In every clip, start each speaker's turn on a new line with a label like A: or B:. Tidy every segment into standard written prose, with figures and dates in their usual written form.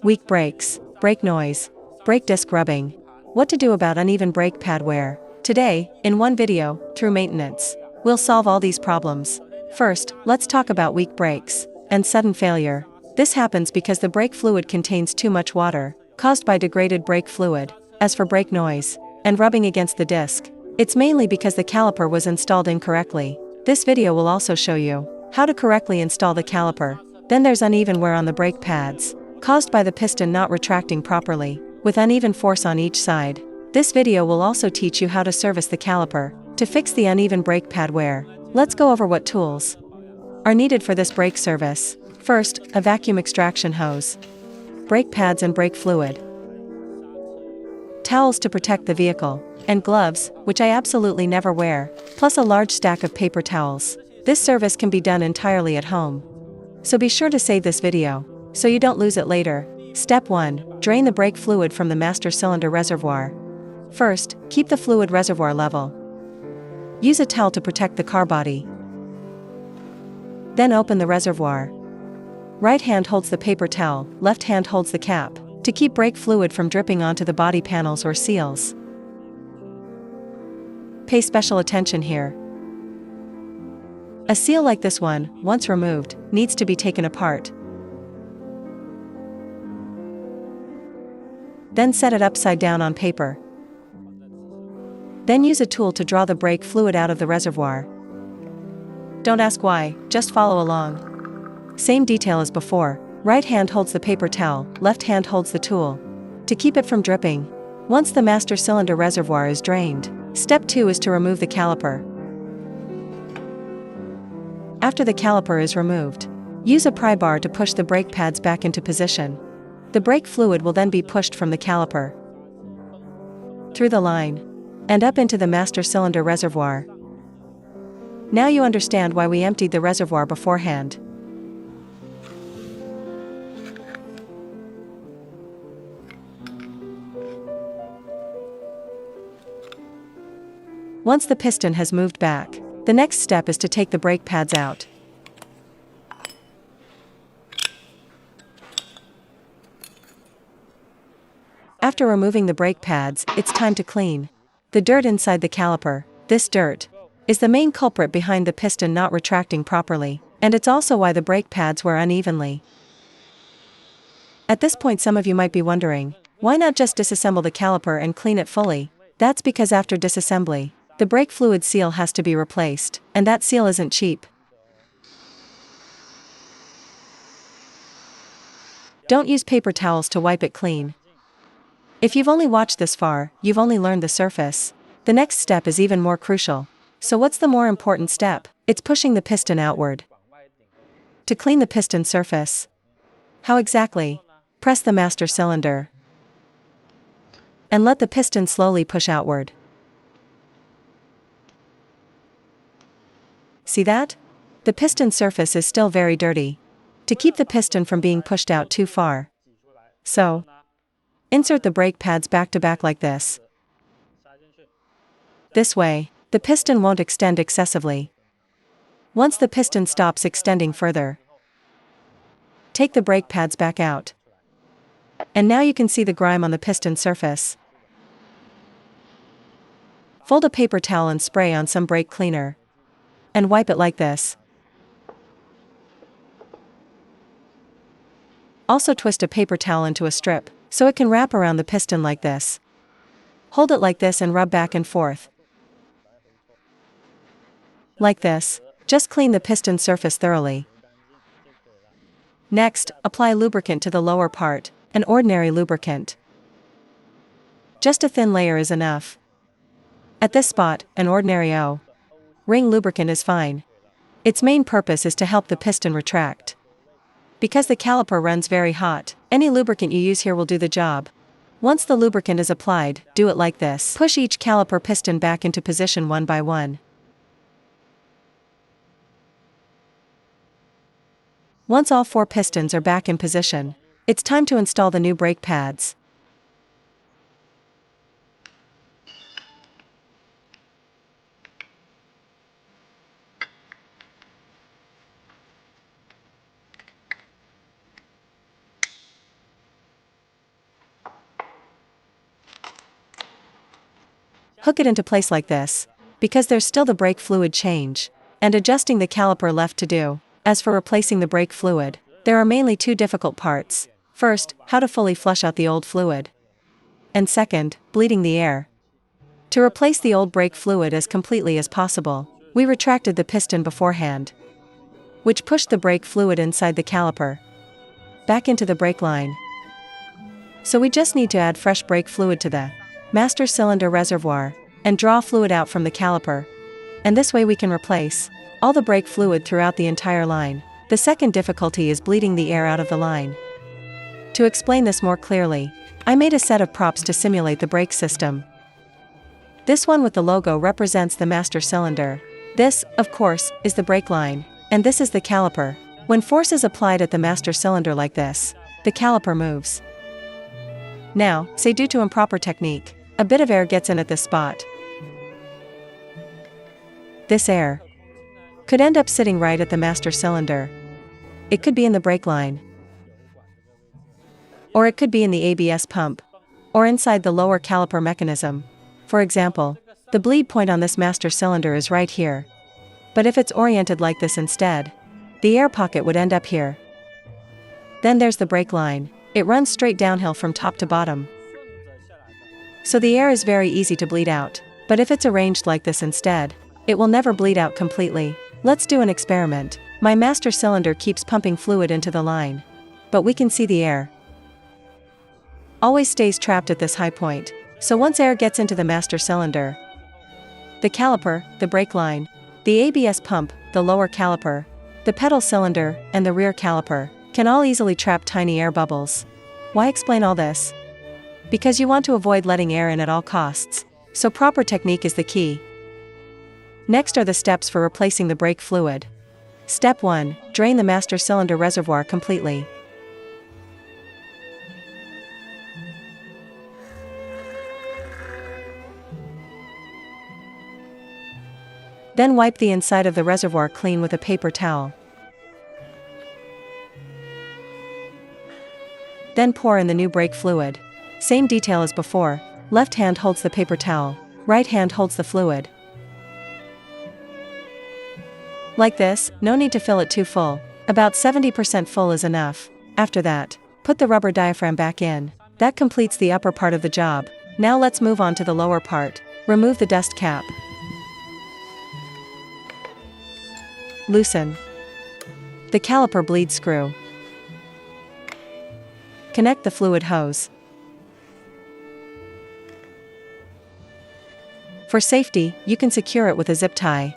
A: weak brakes, brake noise, brake disc rubbing. What to do about uneven brake pad wear. Today, in one video, through maintenance, we'll solve all these problems. First, let's talk about weak brakes and sudden failure. This happens because the brake fluid contains too much water, caused by degraded brake fluid. As for brake noise and rubbing against the disc, it's mainly because the caliper was installed incorrectly. This video will also show you how to correctly install the caliper. Then there's uneven wear on the brake pads, caused by the piston not retracting properly, with uneven force on each side. This video will also teach you how to service the caliper to fix the uneven brake pad wear. Let's go over what tools are needed for this brake service. First, a vacuum extraction hose, brake pads and brake fluid, towels to protect the vehicle, and gloves, which I absolutely never wear, plus a large stack of paper towels. This service can be done entirely at home, so be sure to save this video so you don't lose it later. Step 1. Drain the brake fluid from the master cylinder reservoir. First, keep the fluid reservoir level. Use a towel to protect the car body. Then open the reservoir. Right hand holds the paper towel, left hand holds the cap, to keep brake fluid from dripping onto the body panels or seals. Pay special attention here. A seal like this one, once removed, needs to be taken apart. Then set it upside down on paper. Then use a tool to draw the brake fluid out of the reservoir. Don't ask why, just follow along. Same detail as before. Right hand holds the paper towel, left hand holds the tool, to keep it from dripping. Once the master cylinder reservoir is drained, step 2 is to remove the caliper. After the caliper is removed, use a pry bar to push the brake pads back into position. The brake fluid will then be pushed from the caliper, through the line, and up into the master cylinder reservoir. Now you understand why we emptied the reservoir beforehand. Once the piston has moved back, the next step is to take the brake pads out. After removing the brake pads, it's time to clean the dirt inside the caliper. This dirt is the main culprit behind the piston not retracting properly, and it's also why the brake pads wear unevenly. At this point, some of you might be wondering, why not just disassemble the caliper and clean it fully? That's because after disassembly, the brake fluid seal has to be replaced, and that seal isn't cheap. Don't use paper towels to wipe it clean. If you've only watched this far, you've only learned the surface. The next step is even more crucial. So what's the more important step? It's pushing the piston outward to clean the piston surface. How exactly? Press the master cylinder and let the piston slowly push outward. See that? The piston surface is still very dirty. To keep the piston from being pushed out too far, so insert the brake pads back to back like this. This way, the piston won't extend excessively. Once the piston stops extending further, take the brake pads back out. And now you can see the grime on the piston surface. Fold a paper towel and spray on some brake cleaner, and wipe it like this. Also twist a paper towel into a strip, so it can wrap around the piston like this. Hold it like this and rub back and forth. Like this. Just clean the piston surface thoroughly. Next, apply lubricant to the lower part, an ordinary lubricant. Just a thin layer is enough. At this spot, an ordinary O-ring lubricant is fine. Its main purpose is to help the piston retract. Because the caliper runs very hot, any lubricant you use here will do the job. Once the lubricant is applied, do it like this. Push each caliper piston back into position one by one. Once all 4 pistons are back in position, it's time to install the new brake pads. Hook it into place like this, because there's still the brake fluid change, and adjusting the caliper left to do. As for replacing the brake fluid, there are mainly two difficult parts. First, how to fully flush out the old fluid. And second, bleeding the air. To replace the old brake fluid as completely as possible, we retracted the piston beforehand, which pushed the brake fluid inside the caliper, back into the brake line. So we just need to add fresh brake fluid to the master cylinder reservoir, and draw fluid out from the caliper. And this way we can replace all the brake fluid throughout the entire line. The second difficulty is bleeding the air out of the line. To explain this more clearly, I made a set of props to simulate the brake system. This one with the logo represents the master cylinder. This, of course, is the brake line, and this is the caliper. When force is applied at the master cylinder like this, the caliper moves. Now, say due to improper technique, a bit of air gets in at this spot. This air could end up sitting right at the master cylinder. It could be in the brake line, or it could be in the ABS pump, or inside the lower caliper mechanism. For example, the bleed point on this master cylinder is right here. But if it's oriented like this instead, the air pocket would end up here. Then there's the brake line. It runs straight downhill from top to bottom. So the air is very easy to bleed out. But if it's arranged like this instead, it will never bleed out completely. Let's do an experiment. My master cylinder keeps pumping fluid into the line, but we can see the air always stays trapped at this high point. So once air gets into the master cylinder, the caliper, the brake line, the ABS pump, the lower caliper, the pedal cylinder, and the rear caliper can all easily trap tiny air bubbles. Why explain all this? Because you want to avoid letting air in at all costs, so proper technique is the key. Next are the steps for replacing the brake fluid. Step 1. Drain the master cylinder reservoir completely. Then wipe the inside of the reservoir clean with a paper towel. Then pour in the new brake fluid. Same detail as before. Left hand holds the paper towel, right hand holds the fluid. Like this, no need to fill it too full. About 70% full is enough. After that, put the rubber diaphragm back in. That completes the upper part of the job. Now let's move on to the lower part. Remove the dust cap. Loosen the caliper bleed screw. Connect the fluid hose. For safety, you can secure it with a zip tie.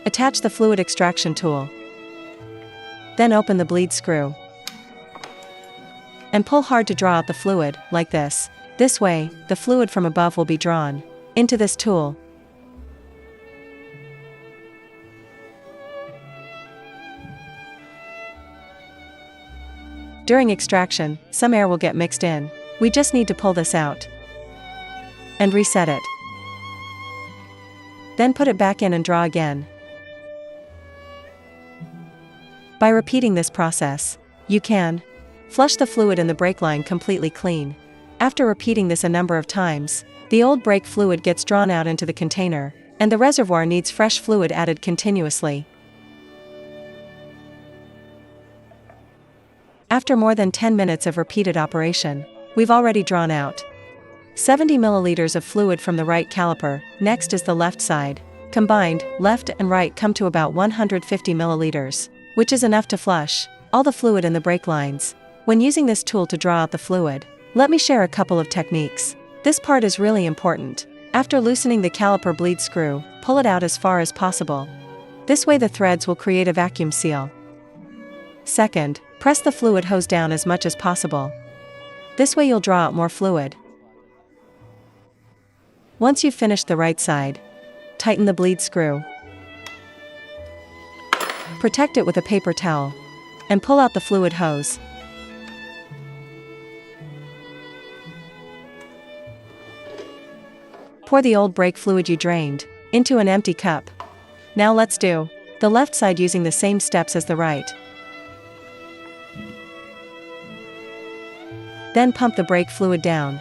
A: Attach the fluid extraction tool. Then open the bleed screw. And pull hard to draw out the fluid, like this. This way, the fluid from above will be drawn into this tool. During extraction, some air will get mixed in. We just need to pull this out and reset it. Then put it back in and draw again. By repeating this process, you can flush the fluid in the brake line completely clean. After repeating this a number of times, the old brake fluid gets drawn out into the container, and the reservoir needs fresh fluid added continuously. After more than 10 minutes of repeated operation, we've already drawn out 70 milliliters of fluid from the right caliper. Next is the left side. Combined, left and right come to about 150 milliliters, which is enough to flush all the fluid in the brake lines. When using this tool to draw out the fluid, let me share a couple of techniques. This part is really important. After loosening the caliper bleed screw, pull it out as far as possible. This way the threads will create a vacuum seal. Second, press the fluid hose down as much as possible. This way you'll draw out more fluid. Once you've finished the right side, tighten the bleed screw. Protect it with a paper towel, and pull out the fluid hose. Pour the old brake fluid you drained into an empty cup. Now let's do the left side using the same steps as the right. Then pump the brake fluid down.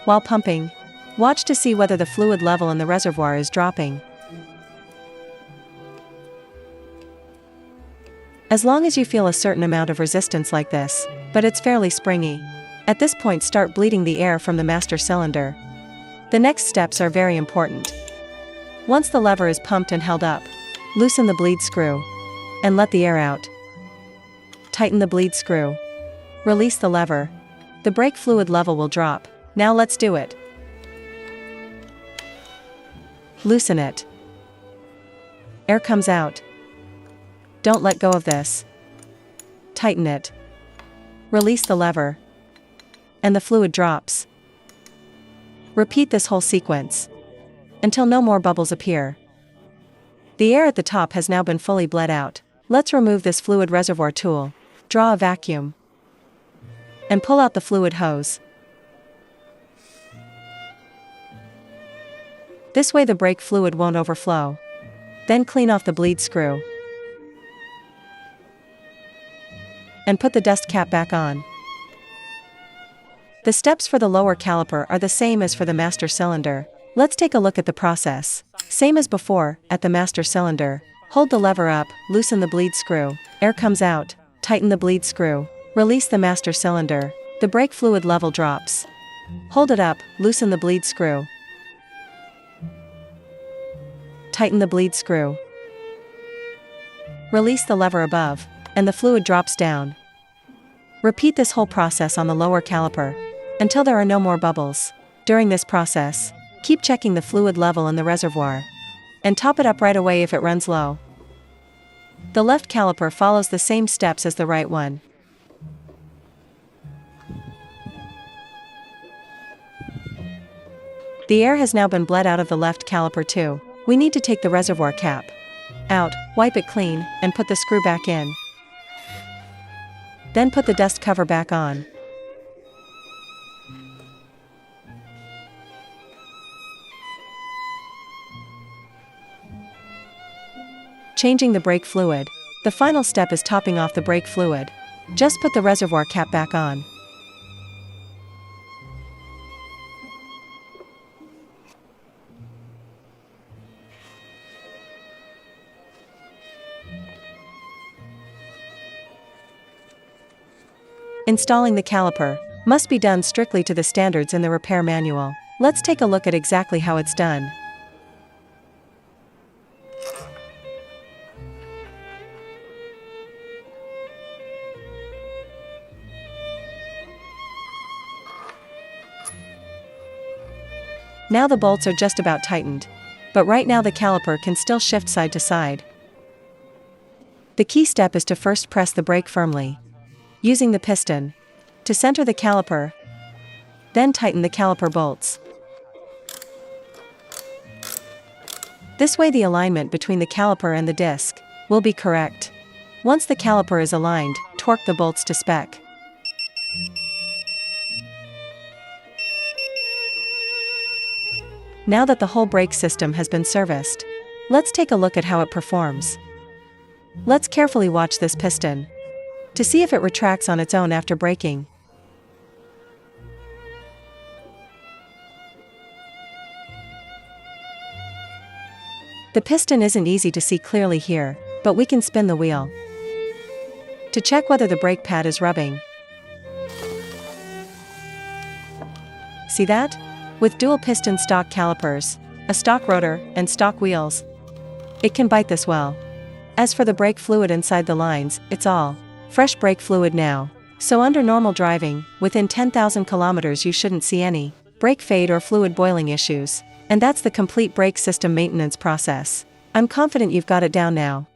A: While pumping, Watch to see whether the fluid level in the reservoir is dropping. As long as you feel a certain amount of resistance like this, but it's fairly springy. At this point, start bleeding the air from the master cylinder. The next steps are very important. Once the lever is pumped and held up, loosen the bleed screw and let the air out. Tighten the bleed screw. Release the lever. The brake fluid level will drop. Now let's do it. Loosen it. Air comes out. Don't let go of this. Tighten it. Release the lever. And the fluid drops. Repeat this whole sequence until no more bubbles appear. The air at the top has now been fully bled out. Let's remove this fluid reservoir tool. Draw a vacuum and pull out the fluid hose. This way the brake fluid won't overflow. Then clean off the bleed screw and put the dust cap back on. The steps for the lower caliper are the same as for the master cylinder. Let's take a look at the process. Same as before, at the master cylinder. Hold the lever up, loosen the bleed screw. Air comes out. Tighten the bleed screw. Release the master cylinder. The brake fluid level drops. Hold it up, loosen the bleed screw. Tighten the bleed screw. Release the lever above, and the fluid drops down. Repeat this whole process on the lower caliper until there are no more bubbles. During this process, keep checking the fluid level in the reservoir and top it up right away if it runs low. The left caliper follows the same steps as the right one. The air has now been bled out of the left caliper too. We need to take the reservoir cap out, wipe it clean, and put the screw back in. Then put the dust cover back on. Changing the brake fluid. The final step is topping off the brake fluid. Just put the reservoir cap back on. Installing the caliper must be done strictly to the standards in the repair manual. Let's take a look at exactly how it's done. Now the bolts are just about tightened, but right now the caliper can still shift side to side. The key step is to first press the brake firmly, using the piston, to center the caliper, then tighten the caliper bolts. This way the alignment between the caliper and the disc will be correct. Once the caliper is aligned, torque the bolts to spec. Now that the whole brake system has been serviced, let's take a look at how it performs. Let's carefully watch this piston to see if it retracts on its own after braking. The piston isn't easy to see clearly here, but we can spin the wheel to check whether the brake pad is rubbing. See that? With dual piston stock calipers, a stock rotor, and stock wheels, it can bite this well. As for the brake fluid inside the lines, it's all fresh brake fluid now. So under normal driving, within 10,000 kilometers you shouldn't see any brake fade or fluid boiling issues. And that's the complete brake system maintenance process. I'm confident you've got it down now.